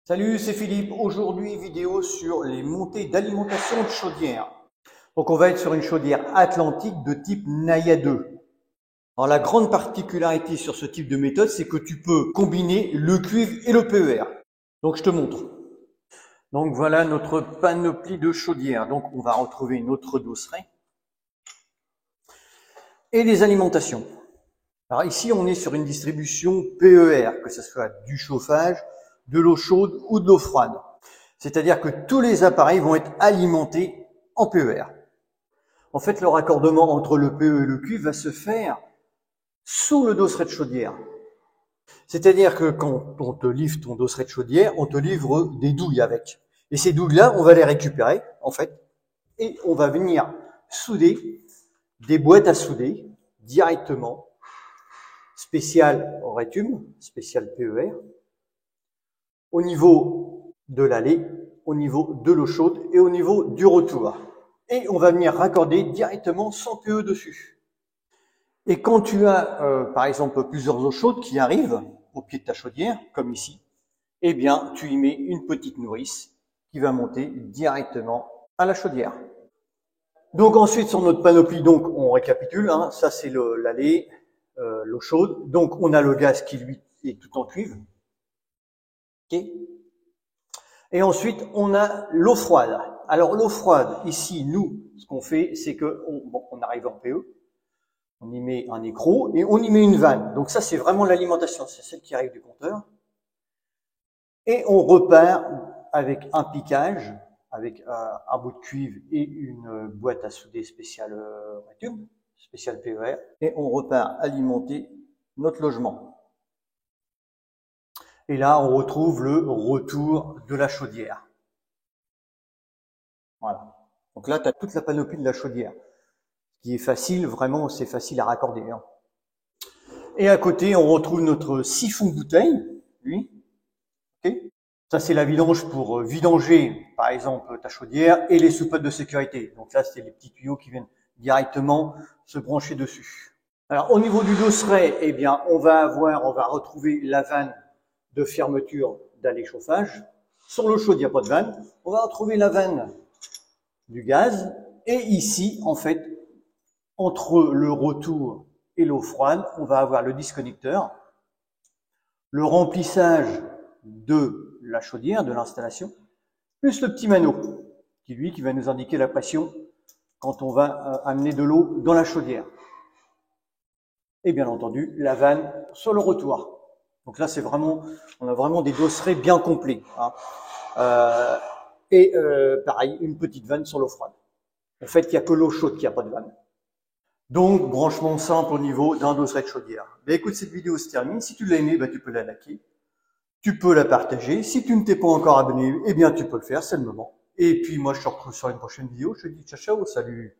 Salut, c'est Philippe. Aujourd'hui, vidéo sur les montées d'alimentation de chaudière. Donc, on va être sur une chaudière atlantique de type Naya 2. Alors, la grande particularité sur ce type de méthode, c'est que tu peux combiner le cuivre et le PER. Donc, je te montre. Donc, voilà notre panoplie de chaudière. Donc, on va retrouver notre dosseret et les alimentations. Alors, ici, on est sur une distribution PER, que ce soit du chauffage, de l'eau chaude ou de l'eau froide. C'est-à-dire que tous les appareils vont être alimentés en PER. En fait, le raccordement entre le PE et le cuivre va se faire sous le dosseret de chaudière. C'est-à-dire que quand on te livre ton dosseret de chaudière, on te livre des douilles avec. Et ces douilles-là, on va les récupérer, en fait, et on va venir souder des boîtes à souder directement, spécial Retum, spécial PER, au niveau de l'allée, au niveau de l'eau chaude et au niveau du retour. Et on va venir raccorder directement sans PE dessus. Et quand tu as, par exemple, plusieurs eaux chaudes qui arrivent au pied de ta chaudière, comme ici, eh bien, tu y mets une petite nourrice qui va monter directement à la chaudière. Donc ensuite, sur notre panoplie, donc on récapitule, hein, ça c'est l'allée, l'eau chaude. Donc on a le gaz qui lui est tout en cuivre. Okay. Et ensuite, on a l'eau froide. Alors l'eau froide, ici, nous, ce qu'on fait, c'est que on arrive en PE, on y met un écrou et on y met une vanne. Donc ça, c'est vraiment l'alimentation, c'est celle qui arrive du compteur. Et on repart avec un piquage, avec un bout de cuivre et une boîte à souder spéciale Retum, spéciale PER, et on repart alimenter notre logement. Et là, on retrouve le retour de la chaudière. Voilà. Donc là, tu as toute la panoplie de la chaudière, qui est facile, vraiment, c'est facile à raccorder. Hein. Et à côté, on retrouve notre siphon bouteille, lui. Okay. Ça, c'est la vidange pour vidanger, par exemple, ta chaudière et les soupapes de sécurité. Donc là, c'est les petits tuyaux qui viennent directement se brancher dessus. Alors, au niveau du dosseret, eh bien, on va retrouver la vanne de fermeture d'allée chauffage. Sur l'eau chaude, il n'y a pas de vanne. On va retrouver la vanne du gaz. Et ici, en fait, entre le retour et l'eau froide, on va avoir le disconnecteur, le remplissage de la chaudière, de l'installation, plus le petit manot, qui va nous indiquer la pression quand on va amener de l'eau dans la chaudière. Et bien entendu, la vanne sur le retour. Donc là, on a vraiment des dosserets bien complets. Hein. Pareil, une petite vanne sur l'eau froide. En fait, il n'y a que l'eau chaude qui n'a pas de vanne. Donc, branchement simple au niveau d'un dosseret de chaudière. Ben, écoute, cette vidéo se termine. Si tu l'as aimé, ben, tu peux la liker. Tu peux la partager. Si tu ne t'es pas encore abonné, eh bien, tu peux le faire, c'est le moment. Et puis, moi, je te retrouve sur une prochaine vidéo. Je te dis ciao, ciao, salut.